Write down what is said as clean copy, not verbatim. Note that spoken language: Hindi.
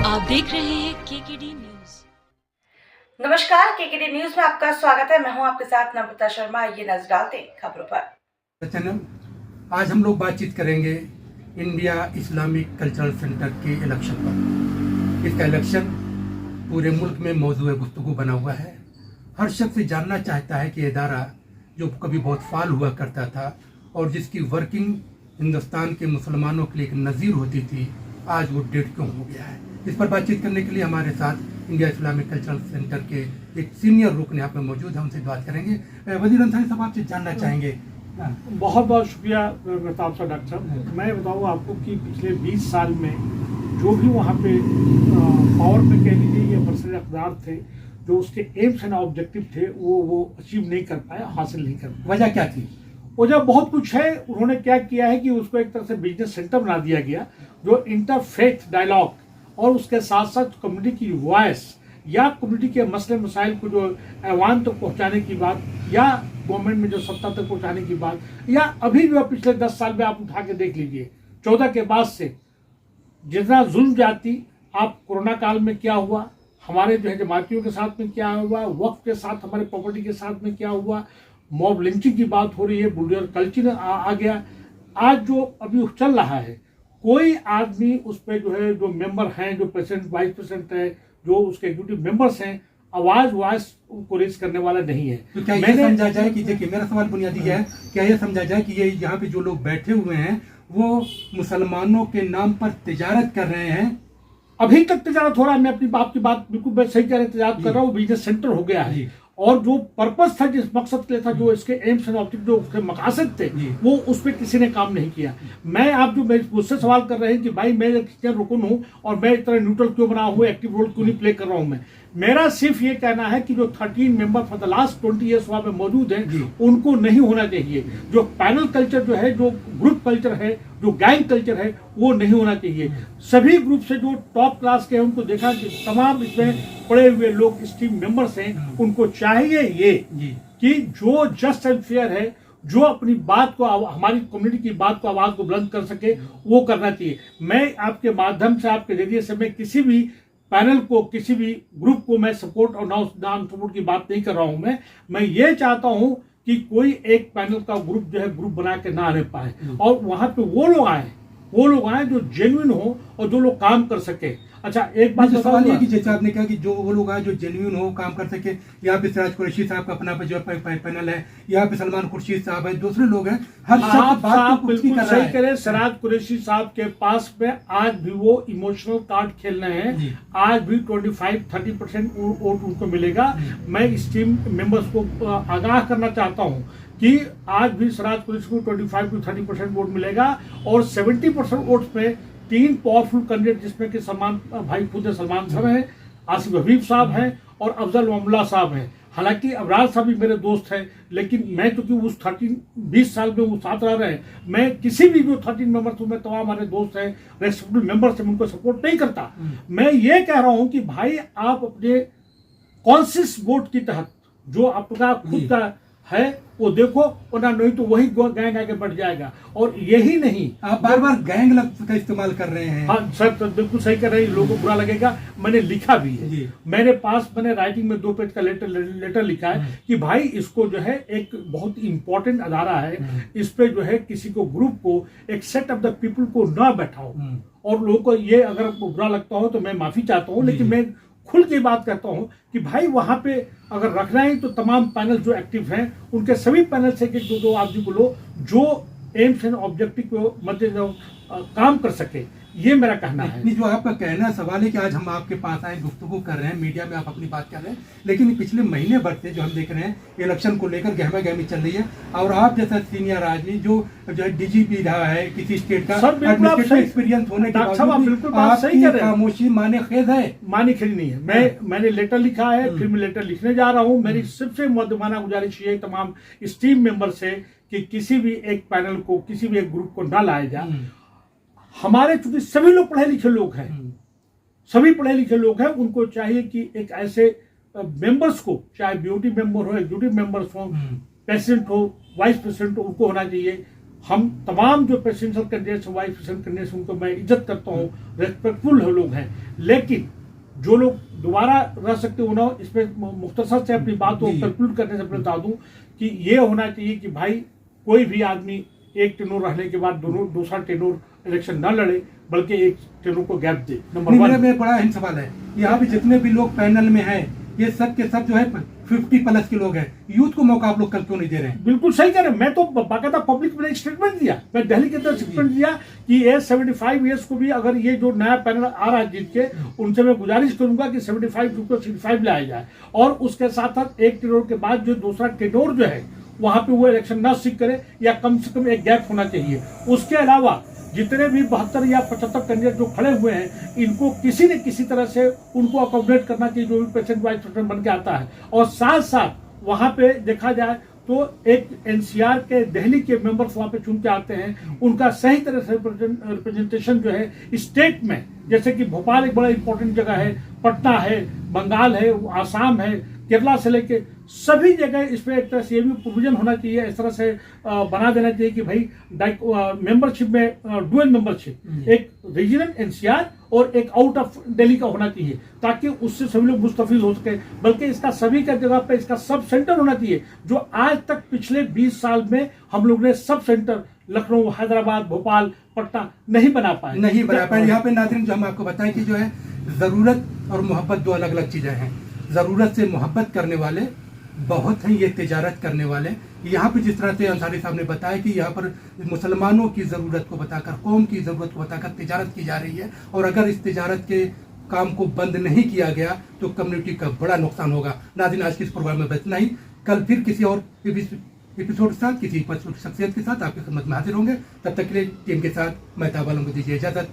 आप देख रहे हैं केकेडी न्यूज। नमस्कार, केकेडी न्यूज में आपका स्वागत है। मैं हूं आपके साथ नम्रता शर्मा। ये नजर डालते हैं खबरों पर। चैनल आज हम लोग बातचीत करेंगे इंडिया इस्लामिक कल्चरल सेंटर के इलेक्शन पर। इसका इलेक्शन पूरे मुल्क में मौजूद गुफ्तगू बना हुआ है। हर शख्स जानना चाहता है कि इदारा जो कभी बहुत फाल हुआ करता था और जिसकी वर्किंग हिंदुस्तान के मुसलमानों के लिए एक नज़ीर होती थी, आज वो डेड क्यों हो गया है। इस पर बातचीत करने के लिए हमारे साथ इंडिया इस्लामिक कल्चरल सेंटर के एक सीनियर रुकन यहाँ पे मौजूद है। हमसे बात करेंगे। वजीर अंसारी साहब, आपसे जानना चाहेंगे। बहुत बहुत शुक्रिया मेहताब साहब। डॉक्टर साहब, मैं बताऊँ आपको कि पिछले 20 साल में जो भी वहाँ पे पावर में कह लीजिए या बरसर अक़दार थे, जो उसके एम्स एंड ऑब्जेक्टिव थे वो अचीव नहीं कर पाए, हासिल नहीं कर पाए। वजह क्या थी? वजह बहुत कुछ है। उन्होंने क्या किया है कि उसको एक तरह से बिजनेस सेंटर बना दिया गया, जो इंटरफेथ डायलॉग और उसके साथ साथ कम्युनिटी की वॉइस या कम्युनिटी के मसले मसाइल को जो ऐवान तक पहुंचाने की बात या गवर्नमेंट में जो सत्ता तक पहुंचाने की बात, या अभी जो पिछले 10 साल में आप उठा के देख लीजिए, 14 के बाद से जितना जुल्म जाती, आप कोरोना काल में क्या हुआ, हमारे जो है जमातियों के साथ में क्या हुआ, वक्फ के साथ हमारे प्रॉपर्टी के साथ में क्या हुआ, मॉब लिंचिंग की बात हो रही है, बुलडोजर कल्चर आ गया। आज जो अभी चल रहा है, कोई आदमी उस पर जो है, जो मेंबर हैं, जो प्रेसिडेंट वाइस प्रेसिडेंट है, जो उसके एग्जीक्यूटिव मेंबर्स हैं, आवाज को रेज करने वाला नहीं है। तो क्या ये समझा जाए कि देखिए, मेरा सवाल बुनियादी है, क्या ये समझा जाए कि ये यहाँ पे जो लोग बैठे हुए हैं वो मुसलमानों के नाम पर तिजारत कर रहे हैं? अभी तक तिजारत हो रहा है। मैं अपनी बाप की बात बिल्कुल सही कह रहे, तिजारत कर रहा हूँ। बिजनेस सेंटर हो गया है और जो पर्पस था, जिस मकसद के लिए था, जो इसके एम्स एंड ऑब्जेक्टिव, जो उसके मकासद थे, वो उस पर किसी ने काम नहीं किया। मैं आप जो मुझसे सवाल कर रहे हैं कि भाई मैं एक रुकन हूं और मैं इतना न्यूट्रल क्यों बना हुआ, एक्टिव रोल क्यों नहीं प्ले कर रहा हूं, मेरा सिर्फ ये कहना है कि जो 13 member for the last 20 years वहां पे मौजूद हैं, उनको नहीं होना चाहिए। जो पैनल कल्चर जो है, जो ग्रुप कल्चर है, जो गैंग कल्चर है, वो नहीं होना चाहिए। सभी ग्रुप से जो टॉप क्लास के हैं, उनको देखा कि तमाम इसमें पड़े हुए लोग इस टीम मेंबर्स हैं, उनको चाहिए ये कि जो जस्ट एंड फेयर है, जो अपनी बात को, हमारी कम्युनिटी की बात को, आवाज को बुलंद कर सके, वो करना चाहिए। मैं आपके माध्यम से, आपके जरिए से, मैं किसी भी पैनल को, किसी भी ग्रुप को मैं सपोर्ट और नॉन सपोर्ट की बात नहीं कर रहा हूं। मैं ये चाहता हूं कि कोई एक पैनल का ग्रुप जो है, ग्रुप बना के ना रह पाए और वहां पे वो लोग आए जो जेन्युइन हो और जो लोग काम कर सके। अच्छा, एक बात सवाल ये कि जैसे आपने कहा कि जो वो लोग आए जो जेन्युइन हो, काम कर सके। यहाँ पे सिराज कुरैशी साहब का अपना जो पैनल है, यहाँ पे सलमान खुर्शीद साहब है, दूसरे लोग हैं। हर आप बिल्कुल सही करें। सिराज कुरैशी साहब के पास में आज भी वो इमोशनल कार्ड खेल रहे हैं। आज भी 25-30% वोट उनको मिलेगा। मैं इस टीम मेंबर्स को आगाह करना चाहता हूँ कि आज भी सिराज कुरैशी को 25-30% वोट मिलेगा और 70% वोट्स पे 3 पावरफुल कैंडिडेट, जिसमें कि सलमान भाई खुद सलमान साहब हैं, आसिफ हबीब साहब हैं और अफजल मामला साहब हैं। हालांकि अबरार साहब भी मेरे दोस्त हैं, लेकिन मैं क्योंकि उस 20 साल में वो साथ रह रहे हैं, मैं किसी भी जो 13 मेंबर्स में तमाम हमारे दोस्त हैं, रेस्पेक्टेबल मेंबर्स हैं, उनको सपोर्ट नहीं करता। मैं ये कह रहा हूं कि भाई आप अपने कॉन्शियस वोट के तहत जो आपका खुद का है वो देखो, वरना नहीं तो वही गैंग आगे बढ़ जाएगा। और यही नहीं, आप बार बार गैंग लफ्ज का इस्तेमाल कर रहे हैं। हाँ सर, तो बिल्कुल सही कर रहे हैं। लोगों को बुरा लगेगा। मैंने लिखा भी है, मेरे पास मैंने राइटिंग में 2 पेज का लेटर लिखा है कि भाई इसको जो है, एक बहुत इंपॉर्टेंट अदारा है, इस पे जो है किसी को, ग्रुप को, एक सेट ऑफ द पीपल को ना बैठाओ। और लोगों को ये अगर बुरा लगता हो तो मैं माफी चाहता हूँ, लेकिन मैं खुल के बात करता हूं कि भाई वहां पे अगर रखना है तो तमाम पैनल जो एक्टिव हैं, उनके सभी पैनल से 1-2 आदमी को लो जो एम्स एंड ऑब्जेक्टिव को मद्देनजर काम कर सके। ये मेरा कहना है। नहीं, जो आपका कहना सवाल है कि आज हम आपके पास आए, गुफ्तगू कर रहे हैं, मीडिया में आप अपनी बात कर रहे हैं, लेकिन पिछले महीने भर से जो हम देख रहे हैं, इलेक्शन को लेकर गहमा गहमी चल रही है। और आप जैसा सीनियर आदमी जो है डीजीपी रहा है किसी स्टेट का, एडमिनिस्ट्रेटिव एक्सपीरियंस होने के बावजूद आपकी खामोशी माने खेद है? मानी खेद नहीं है। मैंने लेटर लिखा है, फिर मैं लेटर लिखने जा रहा हूँ। मेरी सबसे मुद्दमाना गुजारिश ये तमाम इस टीम मेंबर से कि किसी भी एक पैनल को, किसी भी एक ग्रुप को ना लाया जाए। हमारे चूंकि सभी लोग पढ़े लिखे लोग हैं, सभी पढ़े लिखे लोग हैं, उनको चाहिए कि एक ऐसे मेंबर्स को, चाहे ब्यूटी मेंबर हो, एग्जीक्यूटिव मेंबर्स हो, प्रेसिडेंट हो, वाइस प्रेसिडेंट हो, उनको होना चाहिए। हम तमाम जो presidential candidates vice president candidates उनको मैं इज्जत करता हूँ, रेस्पेक्टफुल लोग हैं, लेकिन जो लोग दोबारा रह सकते हो ना, इसमें मुख्तसर से अपनी बात को कंक्लूड करने से बता दूं कि ये होना चाहिए कि भाई कोई भी आदमी एक टेनोर रहने के बाद दूसरा टेनोर इलेक्शन न लड़े, बल्कि एक टेनोर को गैप दे। नंबर 1 में बड़ा अहम सवाल है, यहाँ पे जितने भी लोग पैनल में हैं ये सब के सब जो है 50+ के लोग हैं, यूथ को मौका आप लोग कल क्यों नहीं दे रहे हैं? बिल्कुल सही कह रहे हैं। मैं तो बाकायदा पब्लिक में स्टेटमेंट दिया, मैं दिल्ली के अंदर स्टेटमेंट दिया कि ये 75 ईयर्स को भी अगर ये जो नया पैनल आ रहा है जीत के, उनसे मैं गुजारिश करूंगा कि 75 को 65 लाया जाए, और उसके साथ साथ एक टेनोर के बाद जो दूसरा टेनोर जो है वहां पे वो इलेक्शन न सीख करे, या कम से कम एक गैप होना चाहिए। उसके अलावा जितने भी 72 या 75 कैंडिडेट जो खड़े हुए हैं, इनको किसी न किसी तरह से उनको अकोमोडेट करना चाहिए, जो भी प्रेसिडेंट वाइस प्रेसिडेंट बन के आता है। और साथ साथ वहां पे देखा जाए तो एक एनसीआर के दिल्ली के मेंबर्स वहां पे चुन के आते हैं, उनका सही तरह से रिप्रेजेंटेशन जो है स्टेट में, जैसे कि भोपाल एक बड़ा इंपॉर्टेंट जगह है, पटना है, बंगाल है, आसाम है, केरला से लेके सभी जगह इसमें एक तरह से ये भी प्रोविजन होना चाहिए, इस तरह से बना देना चाहिए कि भाई मेंबरशिप में डुअल मेंबरशिप, एक रीजनल एनसीआर और एक आउट ऑफ दिल्ली का होना चाहिए, ताकि उससे सभी लोग मुस्तफिज हो सके। बल्कि इसका सभी का जगह पे इसका सब सेंटर होना चाहिए, जो आज तक पिछले 20 साल में हम लोग ने सब सेंटर लखनऊ, हैदराबाद, भोपाल, पटना नहीं बना पाए। यहाँ पे नाज़रीन जो हम आपको बताएं कि जो है जरूरत और मोहब्बत दो अलग अलग चीजें हैं। जरूरत से मोहब्बत करने वाले बहुत हैं, ये तिजारत करने वाले। यहाँ पे जिस तरह से अंसारी साहब ने बताया कि यहाँ पर मुसलमानों की ज़रूरत को बताकर, कौम की ज़रूरत को बताकर तिजारत की जा रही है, और अगर इस तिजारत के काम को बंद नहीं किया गया तो कम्युनिटी का बड़ा नुकसान होगा। नाज़रीन, आज के इस प्रोग्राम में बस इतना ही। कल फिर किसी और एपिसोड के साथ, किसी शख्सियत के साथ आपकी खिदमत में हाजिर होंगे। तब तक के लिए टीम के साथ मैं ताब आलम को दीजिए इजाज़त।